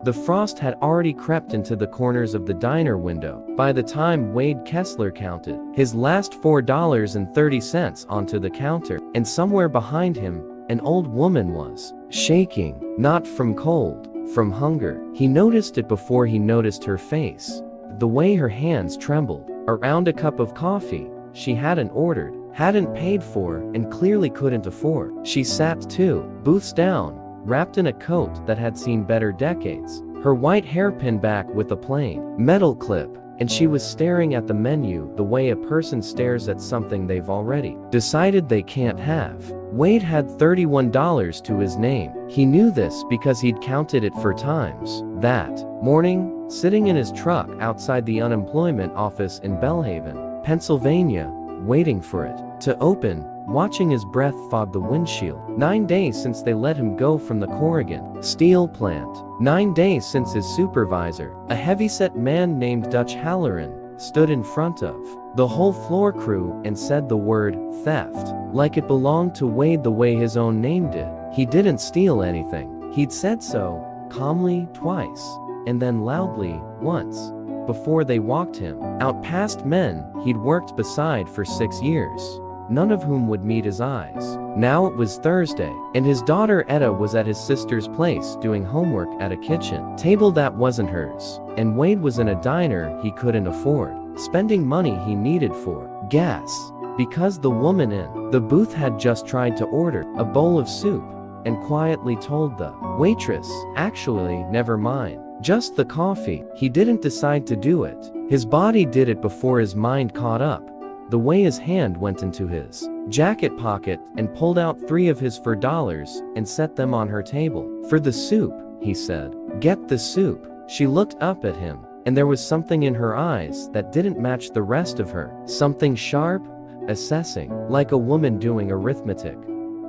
The frost had already crept into the corners of the diner window by the time Wade Kessler counted his last $4.30 onto the counter, and somewhere behind him, an old woman was shaking, not from cold, from hunger. He noticed it before he noticed her face. The way her hands trembled around a cup of coffee she hadn't ordered, hadn't paid for, and clearly couldn't afford. She sat 2 booths down, wrapped in a coat that had seen better decades, her white hair pinned back with a plain metal clip, and she was staring at the menu the way a person stares at something they've already decided they can't have. Wade had $31 to his name. He knew this because he'd counted it 4 times. That morning, sitting in his truck outside the unemployment office in Belhaven, Pennsylvania, waiting for it to open, watching his breath fog the windshield. 9 days since they let him go from the Corrigan steel plant. 9 days since his supervisor, a heavyset man named Dutch Halloran, stood in front of the whole floor crew and said the word theft like it belonged to Wade the way his own name did. He didn't steal anything. He'd said so, calmly twice, and then loudly once, before they walked him out past men he'd worked beside for 6 years, none of whom would meet his eyes. Now it was Thursday, and his daughter Etta was at his sister's place doing homework at a kitchen table that wasn't hers, and Wade was in a diner he couldn't afford, spending money he needed for gas, because the woman in the booth had just tried to order a bowl of soup, and quietly told the waitress, "Actually, never mind. Just the coffee." He didn't decide to do it. His body did it before his mind caught up. The way his hand went into his jacket pocket and pulled out 3 of his $4 and set them on her table. "For the soup," he said. "Get the soup." She looked up at him, and there was something in her eyes that didn't match the rest of her. Something sharp, assessing, like a woman doing arithmetic.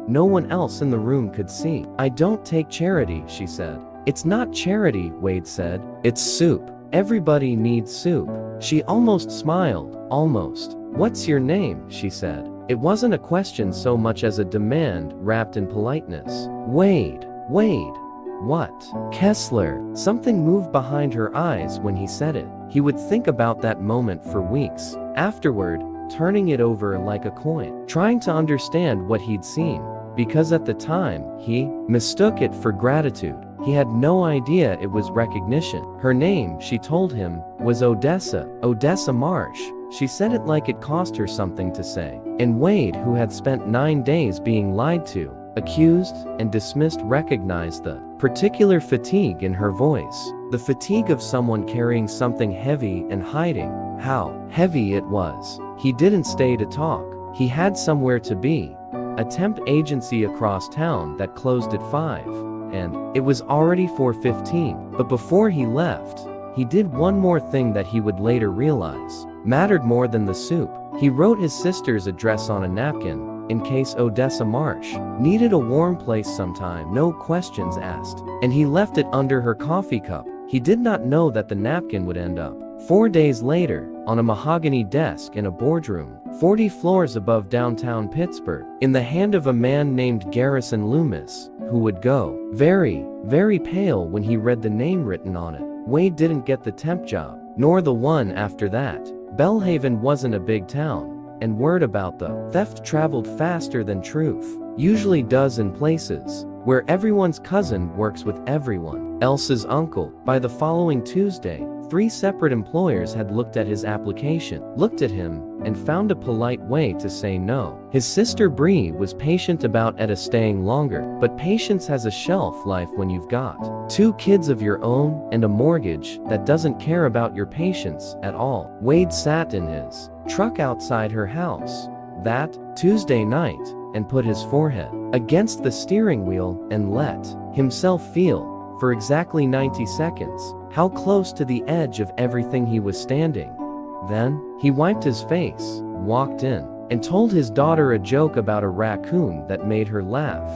No one else in the room could see. "I don't take charity," she said. "It's not charity," Wade said. "It's soup. Everybody needs soup." She almost smiled, almost. "What's your name?" she said. It wasn't a question so much as a demand wrapped in politeness. "Wade." "Wade." "What?" "Kessler." Something moved behind her eyes when he said it. He would think about that moment for weeks afterward, turning it over like a coin, trying to understand what he'd seen, because at the time, he mistook it for gratitude. He had no idea it was recognition. Her name, she told him, was Odessa. Odessa Marsh. She said it like it cost her something to say. And Wade, who had spent 9 days being lied to, accused, and dismissed, recognized the particular fatigue in her voice. The fatigue of someone carrying something heavy and hiding how heavy it was. He didn't stay to talk. He had somewhere to be. A temp agency across town that closed at 5. And it was already 4:15. But before he left, he did one more thing that he would later realize mattered more than the soup. He wrote his sister's address on a napkin, in case Odessa Marsh needed a warm place sometime, no questions asked. And he left it under her coffee cup. He did not know that the napkin would end up 4 days later, on a mahogany desk in a boardroom, 40 floors above downtown Pittsburgh, in the hand of a man named Garrison Loomis, who would go very, very pale when he read the name written on it. Wade didn't get the temp job, nor the one after that. Belhaven wasn't a big town, and word about the theft traveled faster than truth usually does in places where everyone's cousin works with everyone else's uncle. By the following Tuesday, 3 separate employers had looked at his application, looked at him, and found a polite way to say no. His sister Bree was patient about Etta staying longer, but patience has a shelf life when you've got 2 kids of your own and a mortgage that doesn't care about your patience at all. Wade sat in his truck outside her house that Tuesday night and put his forehead against the steering wheel and let himself feel, for exactly 90 seconds, how close to the edge of everything he was standing. Then, he wiped his face, walked in, and told his daughter a joke about a raccoon that made her laugh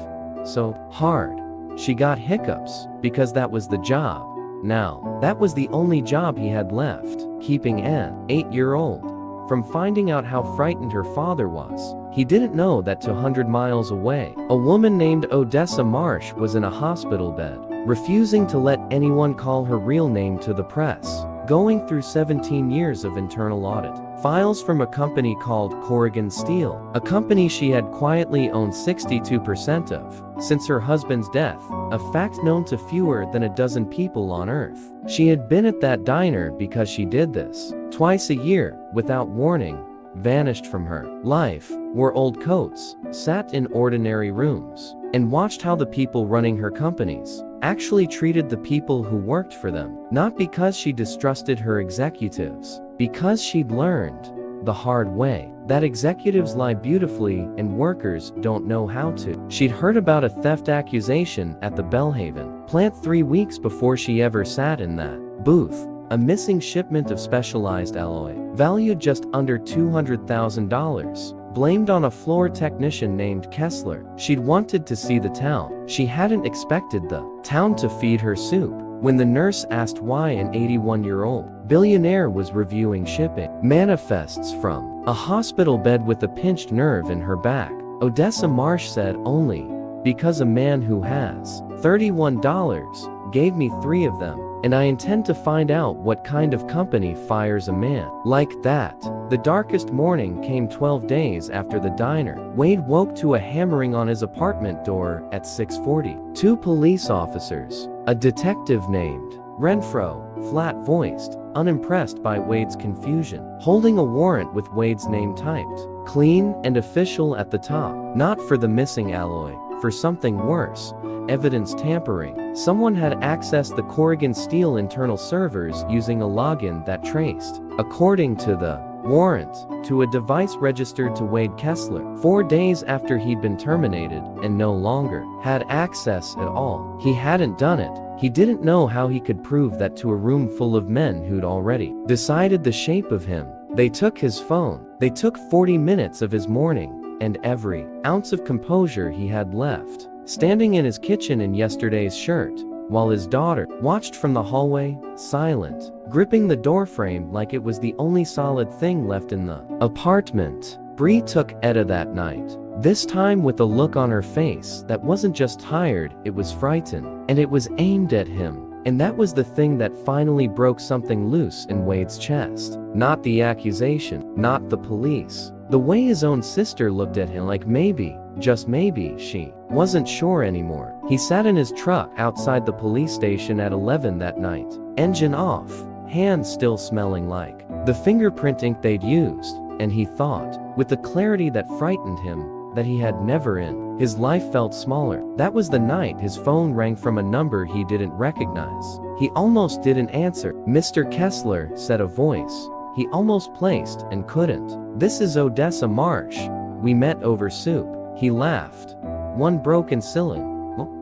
so hard she got hiccups, because that was the job. Now, that was the only job he had left, keeping an 8-year-old from finding out how frightened her father was. He didn't know that 200 miles away, a woman named Odessa Marsh was in a hospital bed, refusing to let anyone call her real name to the press, going through 17 years of internal audit. Files from a company called Corrigan Steel, a company she had quietly owned 62% of since her husband's death, a fact known to fewer than a dozen people on Earth. She had been at that diner because she did this twice a year, without warning, vanished from her life, wore old coats, sat in ordinary rooms, and watched how the people running her companies actually treated the people who worked for them. Not because she distrusted her executives, because she'd learned the hard way that executives lie beautifully and workers don't know how to. She'd heard about a theft accusation at the Belhaven plant 3 weeks before she ever sat in that booth. A missing shipment of specialized alloy, valued just under $200,000, blamed on a floor technician named Kessler. She'd wanted to see the town. She hadn't expected the town to feed her soup. When the nurse asked why an 81-year-old billionaire was reviewing shipping manifests from a hospital bed with a pinched nerve in her back, Odessa Marsh said, only because a man who has $31 gave me 3 of them, and I intend to find out what kind of company fires a man like that. The darkest morning came 12 days after the diner. Wade woke to a hammering on his apartment door at 6:40. 2 police officers, a detective named Renfro, flat-voiced, unimpressed by Wade's confusion, holding a warrant with Wade's name typed clean and official at the top. Not for the missing alloy, for something worse. Evidence tampering. Someone had accessed the Corrigan Steel internal servers using a login that traced, according to the warrant, to a device registered to Wade Kessler 4 days after he'd been terminated and no longer had access at all. He hadn't done it. He didn't know how he could prove that to a room full of men who'd already decided the shape of him. They took his phone. They took 40 minutes of his morning and every ounce of composure he had left. Standing in his kitchen in yesterday's shirt, while his daughter watched from the hallway, silent, gripping the doorframe like it was the only solid thing left in the apartment. Bree took Etta that night, this time with a look on her face that wasn't just tired, it was frightened, and it was aimed at him. And that was the thing that finally broke something loose in Wade's chest. Not the accusation, not the police. The way his own sister looked at him, like maybe, just maybe, she wasn't sure anymore. He sat in his truck outside the police station at 11 that night, engine off, hands still smelling like the fingerprint ink they'd used, and he thought, with the clarity that frightened him, that he had never in his life felt smaller. That was the night his phone rang from a number he didn't recognize. He almost didn't answer. Mr. Kessler, said a voice he almost placed and couldn't. This is Odessa Marsh. We met over soup. He laughed. One broken cylinder.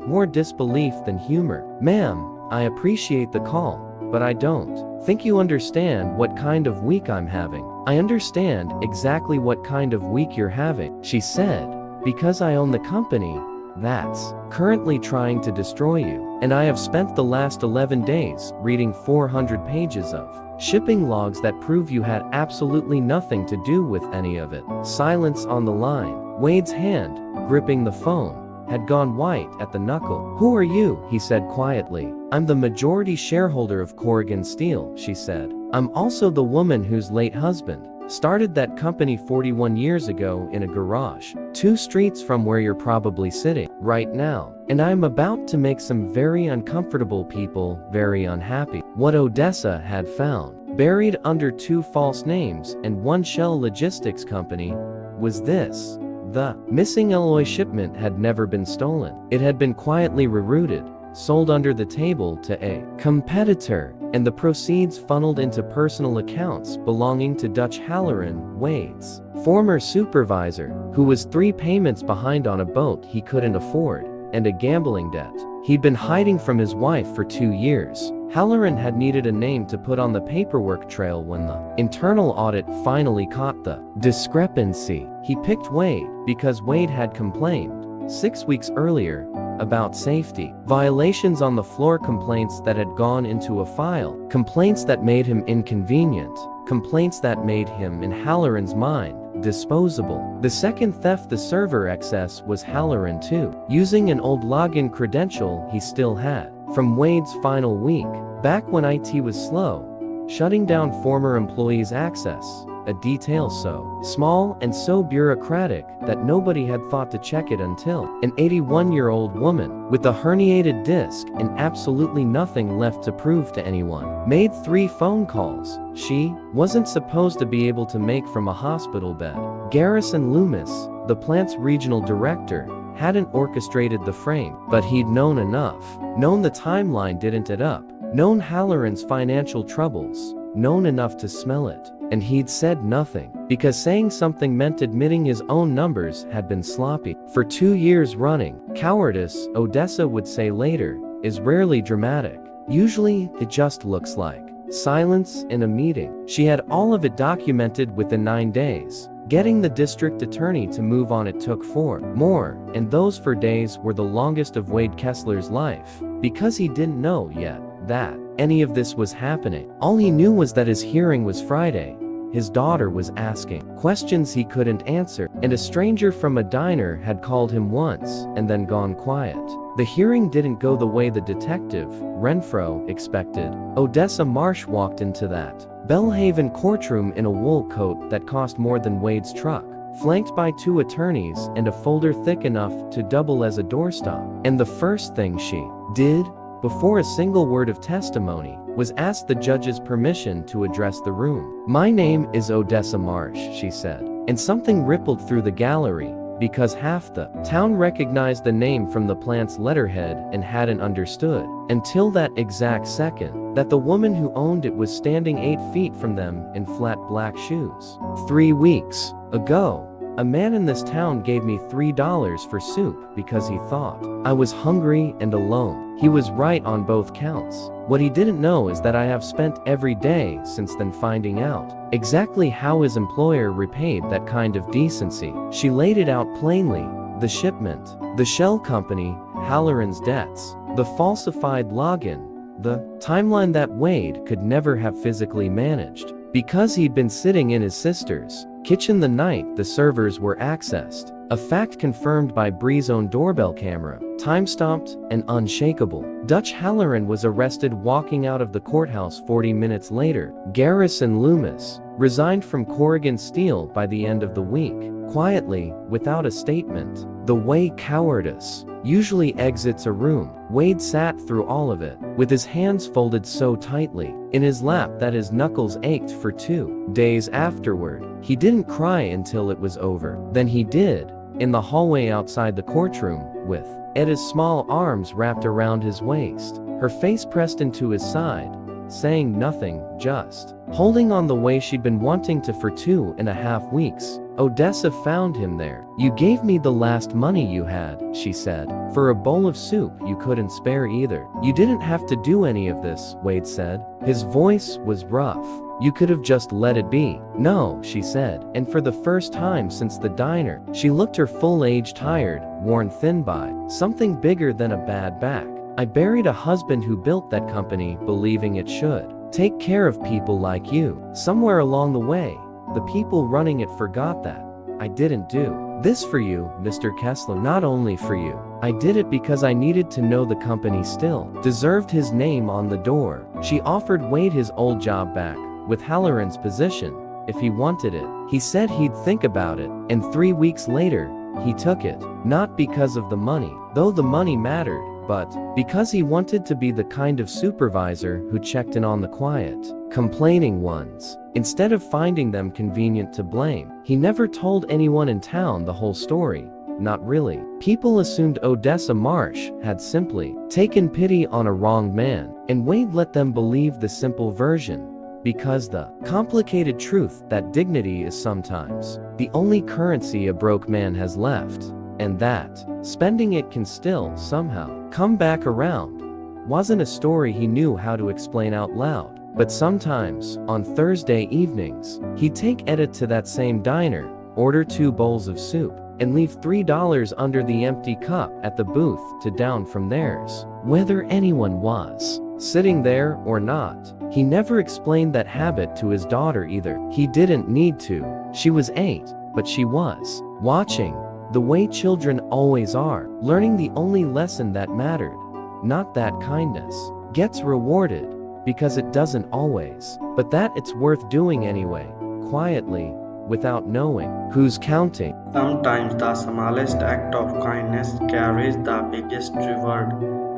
More disbelief than humor. Ma'am, I appreciate the call, but I don't think you understand what kind of week I'm having. I understand exactly what kind of week you're having, she said, because I own the company that's currently trying to destroy you, and I have spent the last 11 days reading 400 pages of shipping logs that prove you had absolutely nothing to do with any of it. Silence on the line. Wade's hand, gripping the phone, had gone white at the knuckle. Who are you? He said quietly. I'm the majority shareholder of Corrigan Steel, she said. I'm also the woman whose late husband started that company 41 years ago in a garage, 2 streets from where you're probably sitting right now. And I'm about to make some very uncomfortable people very unhappy. What Odessa had found, buried under 2 false names and 1 shell logistics company, was this. The missing alloy shipment had never been stolen. It had been quietly rerouted, sold under the table to a competitor, and the proceeds funneled into personal accounts belonging to Dutch Halloran, Wade's former supervisor, who was 3 payments behind on a boat he couldn't afford, and a gambling debt he'd been hiding from his wife for 2 years. Halloran had needed a name to put on the paperwork trail when the internal audit finally caught the discrepancy. He picked Wade because Wade had complained 6 weeks earlier about safety violations on the floor, complaints that had gone into a file, complaints that made him inconvenient, complaints that made him, in Halloran's mind, disposable. The second theft, the server access, was Halloran too, using an old login credential he still had from Wade's final week, back when IT was slow, shutting down former employees' access, a detail so small and so bureaucratic that nobody had thought to check it until an 81-year-old woman with a herniated disc and absolutely nothing left to prove to anyone made 3 phone calls she wasn't supposed to be able to make from a hospital bed. Garrison Loomis, the plant's regional director, hadn't orchestrated the frame, but he'd known enough, known the timeline didn't add up, known Halloran's financial troubles, known enough to smell it. And he'd said nothing, because saying something meant admitting his own numbers had been sloppy. For 2 years running, cowardice, Odessa would say later, is rarely dramatic. Usually, it just looks like silence in a meeting. She had all of it documented within 9 days. Getting the district attorney to move on it took 4 more, and those 4 days were the longest of Wade Kessler's life, because he didn't know yet that any of this was happening. All he knew was that his hearing was Friday. His daughter was asking questions he couldn't answer, and a stranger from a diner had called him once and then gone quiet. The hearing didn't go the way the detective, Renfro, expected. Odessa Marsh walked into that Bellhaven courtroom in a wool coat that cost more than Wade's truck, flanked by 2 attorneys and a folder thick enough to double as a doorstop. And the first thing she did, before a single word of testimony, was ask the judge's permission to address the room. "My name is Odessa Marsh," she said, and something rippled through the gallery, because half the town recognized the name from the plant's letterhead and hadn't understood, until that exact second, that the woman who owned it was standing 8 feet from them in flat black shoes. 3 weeks ago, a man in this town gave me $3 for soup because he thought I was hungry and alone. He was right on both counts. What he didn't know is that I have spent every day since then finding out exactly how his employer repaid that kind of decency. She laid it out plainly: the shipment, the shell company, Halloran's debts, the falsified login, the timeline that Wade could never have physically managed, because he'd been sitting in his sister's kitchen the night the servers were accessed, a fact confirmed by Bree's own doorbell camera, time-stamped and unshakable. Dutch Halloran was arrested walking out of the courthouse 40 minutes later. Garrison Loomis resigned from Corrigan Steel by the end of the week, quietly, without a statement. The way cowardice usually exits a room, Wade sat through all of it, with his hands folded so tightly in his lap that his knuckles ached for 2 days afterward. He didn't cry until it was over. Then he did, in the hallway outside the courtroom, with Etta's small arms wrapped around his waist, her face pressed into his side, saying nothing, just holding on the way she'd been wanting to for 2.5 weeks. Odessa found him there. "You gave me the last money you had," she said, "for a bowl of soup you couldn't spare either. You didn't have to do any of this," Wade said. His voice was rough. "You could have just let it be." "No," she said, and for the first time since the diner, she looked her full age, tired, worn thin by something bigger than a bad back. "I buried a husband who built that company believing it should take care of people like you. Somewhere along the way, the people running it forgot that. I didn't do this for you, Mr. Kessler, not only for you. I did it because I needed to know the company still deserved his name on the door." She offered Wade his old job back, with Halloran's position, if he wanted it. He said he'd think about it, and 3 weeks later, he took it. Not because of the money, though the money mattered, but because he wanted to be the kind of supervisor who checked in on the quiet, complaining ones, instead of finding them convenient to blame. He never told anyone in town the whole story. Not really. People assumed Odessa Marsh had simply taken pity on a wronged man, and Wade let them believe the simple version, because the complicated truth that dignity is sometimes the only currency a broke man has left, and that spending it can still somehow come back around, wasn't a story he knew how to explain out loud. But sometimes, on Thursday evenings, he'd take Etta to that same diner, order 2 bowls of soup, and leave $3 under the empty cup at the booth to down from theirs. Whether anyone was sitting there or not. He never explained that habit to his daughter either. He didn't need to. She was 8, but she was watching, the way children always are, learning the only lesson that mattered, not that kindness gets rewarded, because it doesn't always, but that it's worth doing anyway, quietly, without knowing who's counting. Sometimes the smallest act of kindness carries the biggest reward.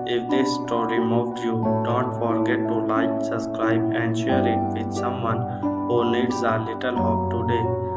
If this story moved you, don't forget to like, subscribe, and share it with someone who needs a little hope today.